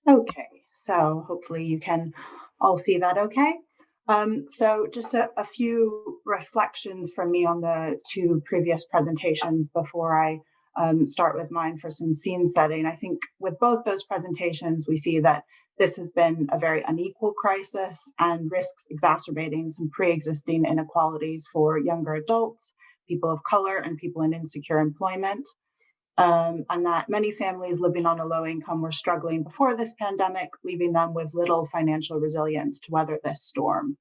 Okay, so hopefully you can all see that okay. So just a few reflections from me on the two previous presentations before I start with mine for some scene setting. I think with both those presentations, we see that this has been a very unequal crisis and risks exacerbating some pre-existing inequalities for younger adults, people of color, and people in insecure employment, and that many families living on a low income were struggling before this pandemic, leaving them with little financial resilience to weather this storm.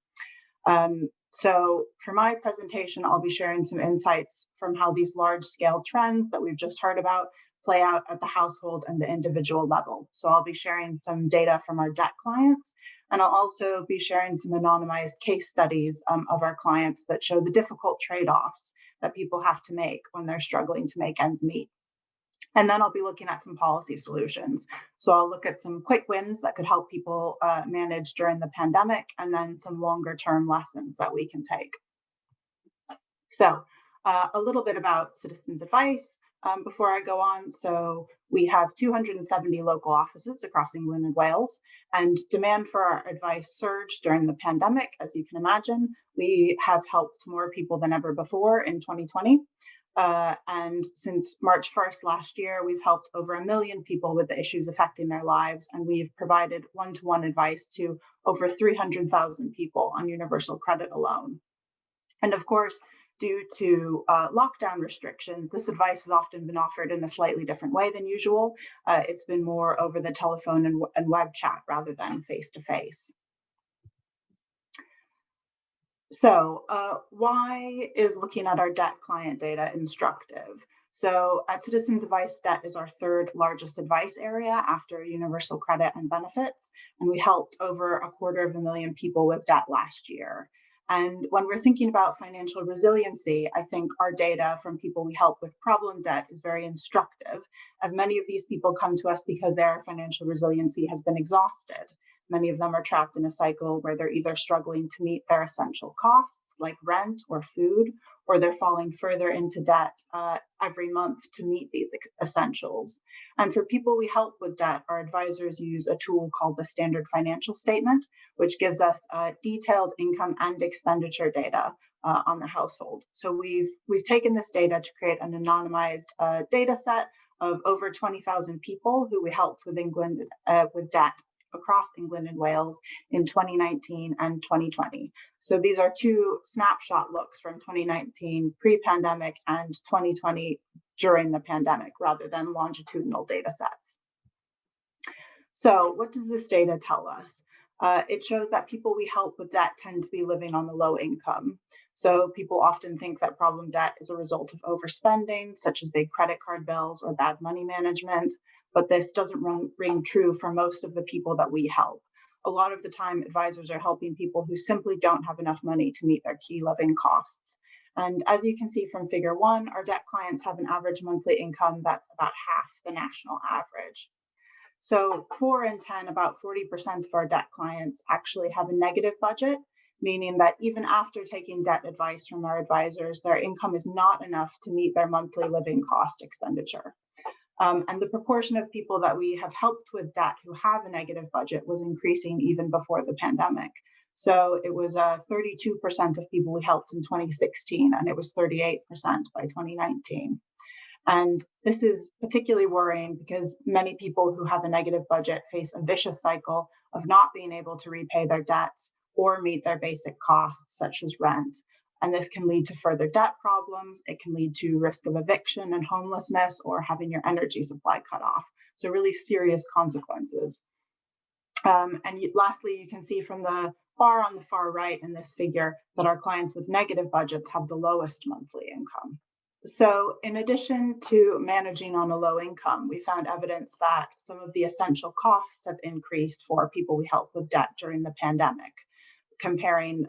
So, for my presentation, I'll be sharing some insights from how these large scale trends that we've just heard about play out at the household and the individual level. So, I'll be sharing some data from our debt clients, and I'll also be sharing some anonymized case studies of our clients that show the difficult trade offs that people have to make when they're struggling to make ends meet. And then I'll be looking at some policy solutions. So I'll look at some quick wins that could help people manage during the pandemic, and then some longer term lessons that we can take. So, a little bit about Citizens Advice before I go on. So, we have 270 local offices across England and Wales, and demand for our advice surged during the pandemic. As you can imagine, we have helped more people than ever before in 2020. And since March 1st last year, we've helped over 1 million people with the issues affecting their lives, and we've provided one to one advice to over 300,000 people on universal credit alone. And of course, due to lockdown restrictions, this advice has often been offered in a slightly different way than usual. It's been more over the telephone and web chat rather than face to face. So, why is looking at our debt client data instructive? So, at Citizens Advice, debt is our third largest advice area after universal credit and benefits. And we helped over 250,000 people with debt last year. And when we're thinking about financial resiliency, I think our data from people we help with problem debt is very instructive, as many of these people come to us because their financial resiliency has been exhausted. Many of them are trapped in a cycle where they're either struggling to meet their essential costs, like rent or food, or they're falling further into debt every month to meet these essentials. And for people we help with debt, our advisors use a tool called the Standard Financial Statement, which gives us detailed income and expenditure data on the household. So we've taken this data to create an anonymized data set of over 20,000 people who we helped with England with debt across England and Wales in 2019 and 2020. So these are two snapshot looks from 2019 pre-pandemic and 2020 during the pandemic rather than longitudinal data sets. So what does this data tell us? It shows that people we help with debt tend to be living on a low income. So people often think that problem debt is a result of overspending, such as big credit card bills or bad money management. But this doesn't ring true for most of the people that we help. A lot of the time, advisors are helping people who simply don't have enough money to meet their key living costs. And as you can see from figure one, our debt clients have an average monthly income that's about half the national average. So 4 in 10, about 40% of our debt clients actually have a negative budget, meaning that even after taking debt advice from our advisors, their income is not enough to meet their monthly living cost expenditure. And the proportion of people that we have helped with debt who have a negative budget was increasing even before the pandemic. So it was 32% of people we helped in 2016, and it was 38% by 2019. And this is particularly worrying because many people who have a negative budget face a vicious cycle of not being able to repay their debts or meet their basic costs, such as rent. And this can lead to further debt problems. It can lead to risk of eviction and homelessness or having your energy supply cut off. So, really serious consequences. And lastly, you can see from the bar on the far right in this figure that our clients with negative budgets have the lowest monthly income. So, in addition to managing on a low income, we found evidence that some of the essential costs have increased for people we help with debt during the pandemic, comparing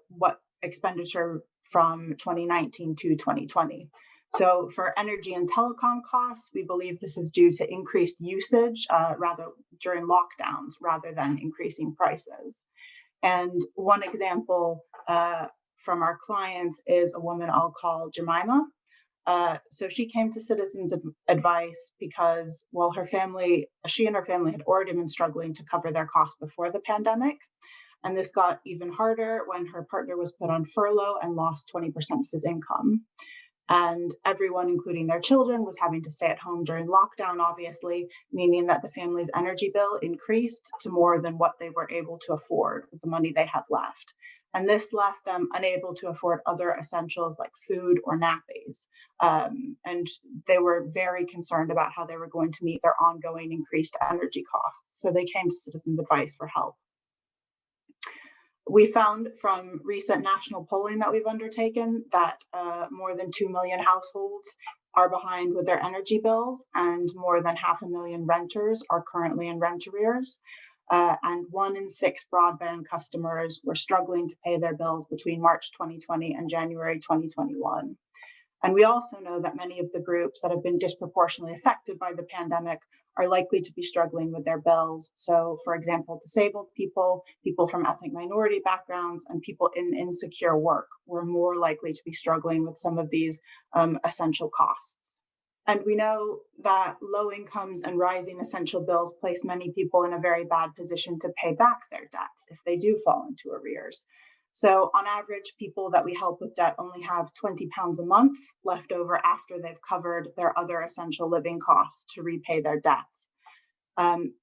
what expenditure from 2019 to 2020. So, for energy and telecom costs, we believe this is due to increased usage rather during lockdowns rather than increasing prices. And one example from our clients is a woman I'll call Jemima. So she came to Citizens Advice because, well, she and her family had already been struggling to cover their costs before the pandemic. And this got even harder when her partner was put on furlough and lost 20% of his income. And everyone, including their children, was having to stay at home during lockdown, obviously, meaning that the family's energy bill increased to more than what they were able to afford with the money they have left. And this left them unable to afford other essentials like food or nappies. And they were very concerned about how they were going to meet their ongoing increased energy costs. So they came to Citizens Advice for help. We found from recent national polling that we've undertaken that more than 2 million households are behind with their energy bills, and more than 500,000 renters are currently in rent arrears. And 1 in 6 broadband customers were struggling to pay their bills between March 2020 and January 2021. And we also know that many of the groups that have been disproportionately affected by the pandemic are likely to be struggling with their bills. So, for example, disabled people, people from ethnic minority backgrounds, and people in insecure work were more likely to be struggling with some of these essential costs. And we know that low incomes and rising essential bills place many people in a very bad position to pay back their debts if they do fall into arrears. So on average, people that we help with debt only have £20 a month left over after they've covered their other essential living costs to repay their debts.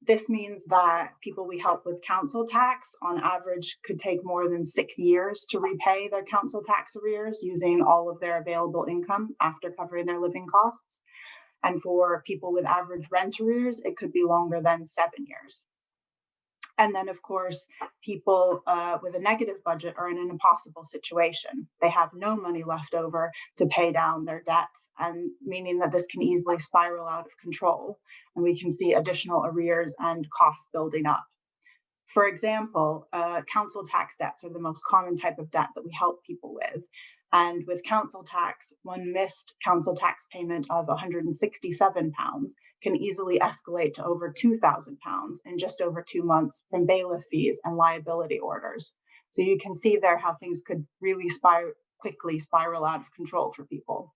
This means that people we help with council tax on average could take more than 6 years to repay their council tax arrears using all of their available income after covering their living costs. And for people with average rent arrears, it could be longer than 7 years. And then, of course, people with a negative budget are in an impossible situation. They have no money left over to pay down their debts, and meaning that this can easily spiral out of control. And we can see additional arrears and costs building up. For example, council tax debts are the most common type of debt that we help people with. And with council tax, one missed council tax payment of £167 can easily escalate to over £2,000 in just over 2 months from bailiff fees and liability orders. So you can see there how things could really quickly spiral out of control for people.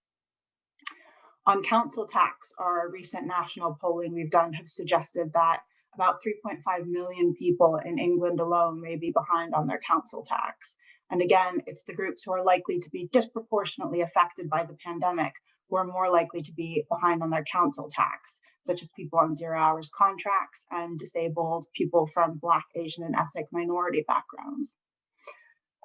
On council tax, our recent national polling we've done have suggested that about 3.5 million people in England alone may be behind on their council tax. And again, it's the groups who are likely to be disproportionately affected by the pandemic who are more likely to be behind on their council tax, such as people on 0 hours contracts and disabled people from Black, Asian, and ethnic minority backgrounds.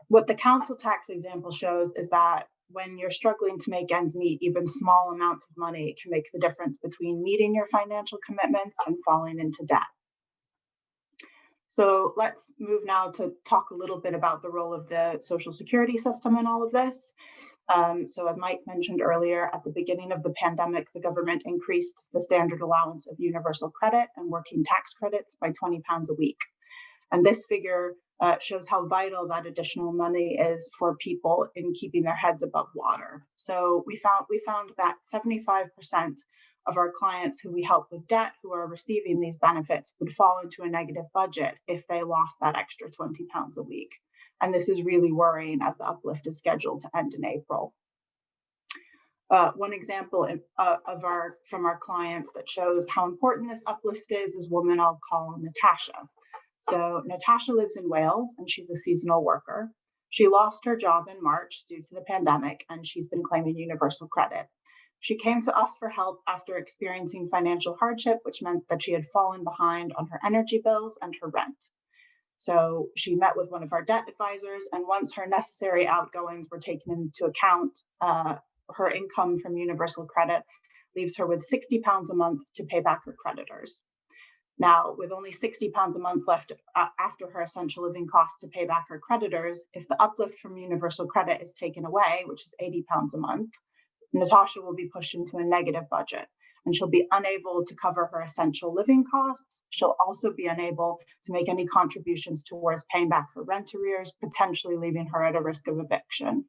What the council tax example shows is that when you're struggling to make ends meet, even small amounts of money can make the difference between meeting your financial commitments and falling into debt. So let's move now to talk a little bit about the role of the Social Security system in all of this. So as Mike mentioned earlier, at the beginning of the pandemic, the government increased the standard allowance of universal credit and working tax credits by £20 a week. And this figure shows how vital that additional money is for people in keeping their heads above water. So we found that 75% of our clients who we help with debt who are receiving these benefits would fall into a negative budget if they lost that extra £20 a week. And this is really worrying as the uplift is scheduled to end in April. One example from our clients that shows how important this uplift is a woman I'll call Natasha. So Natasha lives in Wales and she's a seasonal worker. She lost her job in March due to the pandemic and she's been claiming universal credit. She came to us for help after experiencing financial hardship, which meant that she had fallen behind on her energy bills and her rent. So she met with one of our debt advisors, and once her necessary outgoings were taken into account, her income from universal credit leaves her with £60 a month to pay back her creditors. Now, with only £60 a month left after her essential living costs to pay back her creditors, if the uplift from universal credit is taken away, which is £80 a month, Natasha will be pushed into a negative budget and she'll be unable to cover her essential living costs. She'll also be unable to make any contributions towards paying back her rent arrears, potentially leaving her at a risk of eviction.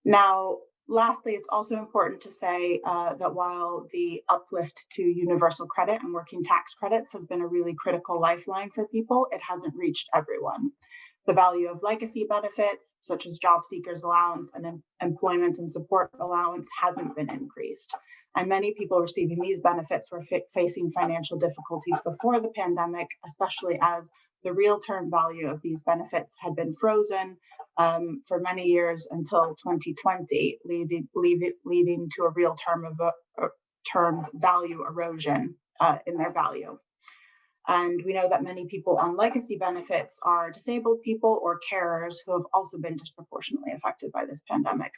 Now, lastly, it's also important to say that while the uplift to universal credit and working tax credits has been a really critical lifeline for people, it hasn't reached everyone. The value of legacy benefits, such as job seekers allowance and employment and support allowance, hasn't been increased. And many people receiving these benefits were facing financial difficulties before the pandemic, especially as the real term value of these benefits had been frozen for many years until 2020, leading to a real term's value erosion in their value. And we know that many people on legacy benefits are disabled people or carers who have also been disproportionately affected by this pandemic.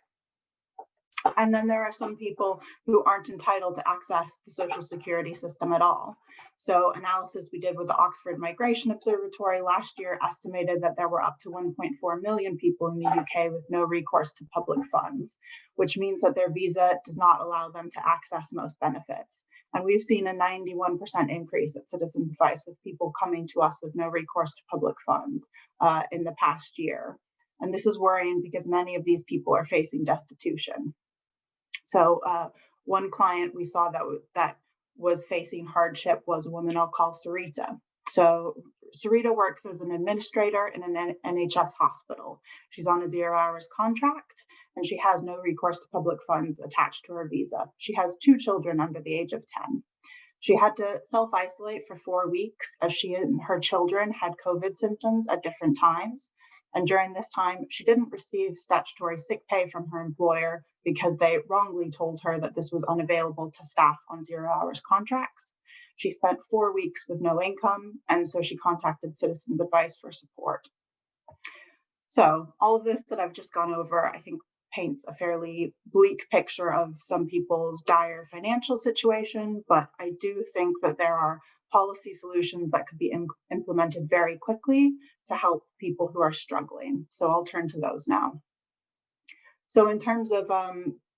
And then there are some people who aren't entitled to access the Social Security system at all. So analysis we did with the Oxford Migration Observatory last year estimated that there were up to 1.4 million people in the UK with no recourse to public funds, which means that their visa does not allow them to access most benefits. And we've seen a 91% increase at Citizens Advice with people coming to us with no recourse to public funds in the past year. And this is worrying because many of these people are facing destitution. So one client we saw that was facing hardship was a woman I'll call Sarita. So Sarita works as an administrator in an NHS hospital. She's on a 0 hours contract and she has no recourse to public funds attached to her visa. She has 2 children under the age of 10. She had to self-isolate for 4 weeks as she and her children had COVID symptoms at different times. And during this time, she didn't receive statutory sick pay from her employer because they wrongly told her that this was unavailable to staff on 0 hours contracts. She spent 4 weeks with no income, and so she contacted Citizens Advice for support. So all of this that I've just gone over, I think, paints a fairly bleak picture of some people's dire financial situation, but I do think that there are policy solutions that could be implemented very quickly to help people who are struggling. So I'll turn to those now. So in terms of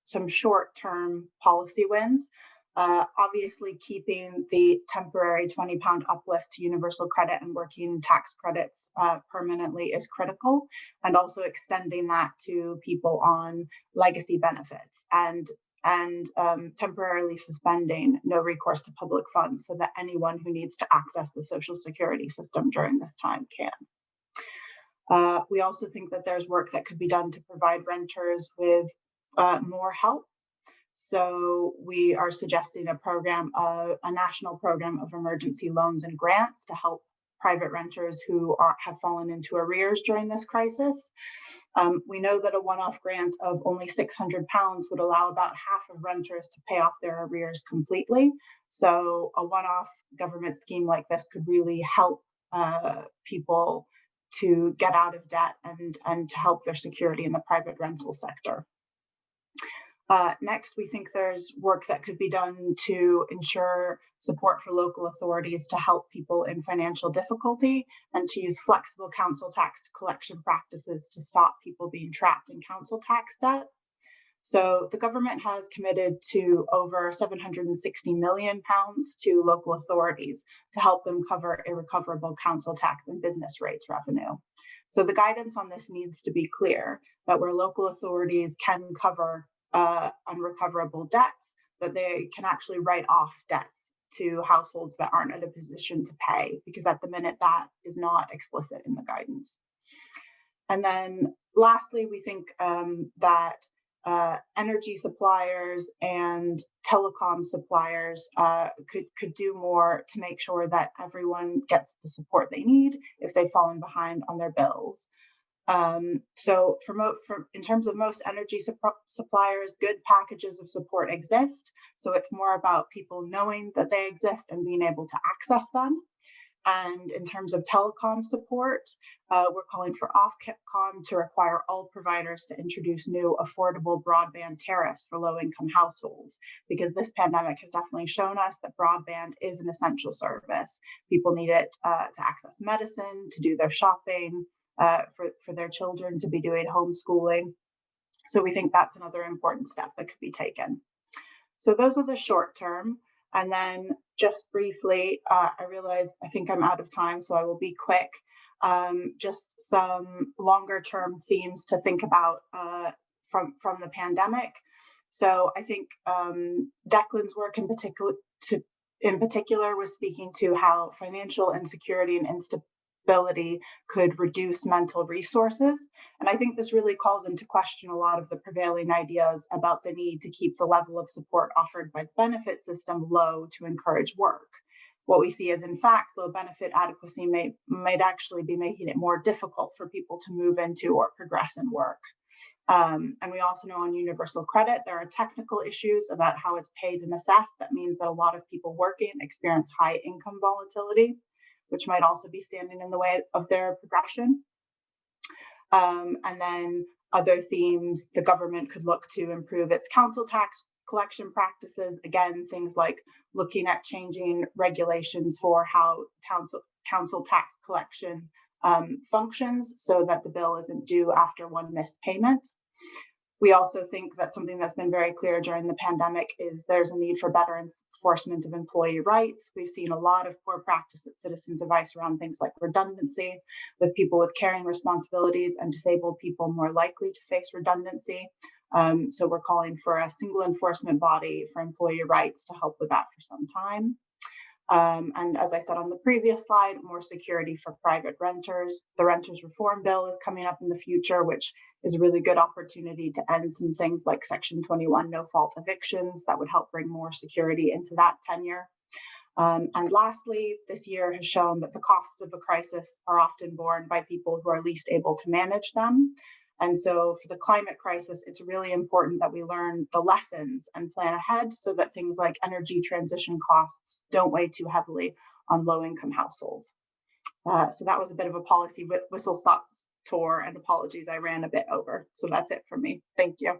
some short-term policy wins, obviously keeping the temporary £20 uplift to universal credit and working tax credits permanently is critical, and also extending that to people on legacy benefits and temporarily suspending no recourse to public funds so that anyone who needs to access the Social Security system during this time can. We also think that there's work that could be done to provide renters with more help. So we are suggesting a national program of emergency loans and grants to help private renters who have fallen into arrears during this crisis. We know that a one-off grant of only £600 would allow about half of renters to pay off their arrears completely. So a one-off government scheme like this could really help people to get out of debt and to help their security in the private rental sector. Next, we think there's work that could be done to ensure support for local authorities to help people in financial difficulty and to use flexible council tax collection practices to stop people being trapped in council tax debt. So the government has committed to over £760 million to local authorities to help them cover irrecoverable council tax and business rates revenue. So the guidance on this needs to be clear, that where local authorities can cover unrecoverable debts, that they can actually write off debts to households that aren't in a position to pay, because at the minute that is not explicit in the guidance. And then lastly, we think that energy suppliers and telecom suppliers could do more to make sure that everyone gets the support they need if they've fallen behind on their bills. So in terms of most energy suppliers, good packages of support exist. So it's more about people knowing that they exist and being able to access them. And in terms of telecom support, we're calling for Ofcom to require all providers to introduce new affordable broadband tariffs for low-income households, because this pandemic has definitely shown us that broadband is an essential service. People need it to access medicine, to do their shopping, for their children to be doing homeschooling. So we think that's another important step that could be taken. So those are the short term. And then just briefly, I realize I think I'm out of time, so I will be quick. Just some longer term themes to think about from the pandemic. So I think Declan's work in particular was speaking to how financial insecurity and disability could reduce mental resources. And I think this really calls into question a lot of the prevailing ideas about the need to keep the level of support offered by the benefit system low to encourage work. What we see is, in fact, low benefit adequacy might actually be making it more difficult for people to move into or progress in work. And we also know on universal credit, there are technical issues about how it's paid and assessed. That means that a lot of people working experience high income volatility, which might also be standing in the way of their progression. And then other themes, the government could look to improve its council tax collection practices. Again, things like looking at changing regulations for how council tax collection functions so that the bill isn't due after one missed payment. We also think that something that's been very clear during the pandemic is there's a need for better enforcement of employee rights. We've seen a lot of poor practice at Citizens Advice around things like redundancy, with people with caring responsibilities and disabled people more likely to face redundancy. So we're calling for a single enforcement body for employee rights to help with that for some time. And as I said on the previous slide, more security for private renters. The renters reform bill is coming up in the future, which is a really good opportunity to end some things like Section 21 no-fault evictions that would help bring more security into that tenure. And lastly, this year has shown that the costs of a crisis are often borne by people who are least able to manage them. And so for the climate crisis, it's really important that we learn the lessons and plan ahead so that things like energy transition costs don't weigh too heavily on low-income households. So that was a bit of a policy whistle-stop tour, and apologies, I ran a bit over. So that's it for me. Thank you.